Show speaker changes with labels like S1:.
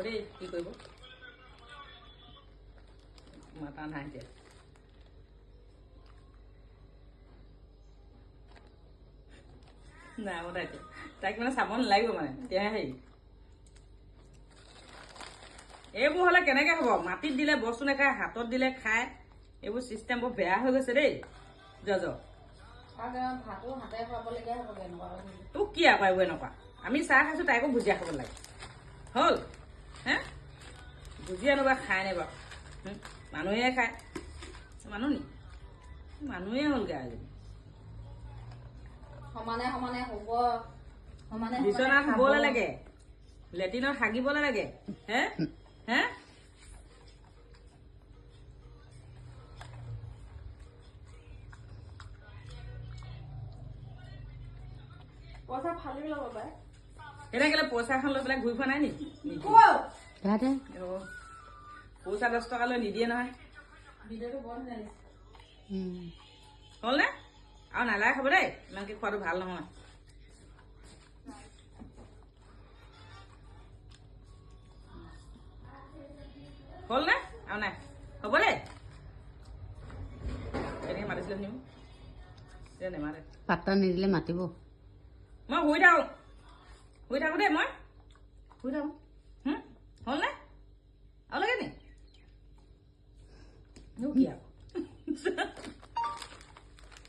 S1: দেই কি কৰিব মাতা নাই এতিয়া নাই মতা এতিয়া তাইক মানে চাব নালাগিব মানে তেতিয়াহে হেৰি এইবোৰ হ'লে কেনেকৈ হ'ব মাটিত দিলে বস্তু নাখায় হাতত দিলে খায় এইবোৰ চিষ্টেম বৰ বেয়া হৈ গৈছে দেই জজ তোক কি আকৌ এইবোৰ এনেকুৱা আমি চাহ খাইছোঁ তাইকো ভুজিয়া খাব লাগে হ'ল হে ভুজিয়া এনেকুৱা খাই নাই বাৰু মানুহে খায় মানুহ নি মানুহে হ'লগৈ আজি
S2: সমানে সমানে হ'ব সমানে
S1: বিচনাত শুবলৈ লাগে লেট্ৰিনত হাগিবলৈ লাগে হে হে
S2: পইচা ফালি ল'ব পাৰে
S1: এতিয়া কেলে পইচা এখন লৈ পেলাই ঘূৰি ফুৰা নাই নেকি পইচা 10 টকা লৈ নিদিয়ে নহয়
S2: ভিডিঅ'টো বন্ধ হৈ
S1: হ'লনে আৰু নালাগে খাব দেই ইমানকৈ খোৱাটো ভাল নহয় হ'লনে আৰু নাই হ'ব দেই এনেকৈ মাতিছিলে নিও এতিয়া নেমাতে
S3: পাত্তা নিদিলে মাতিব
S1: মই শুই থাকোঁ দেই মই শুই থাকোঁ হ'লনে আৰু লাগে নি কি আকৌ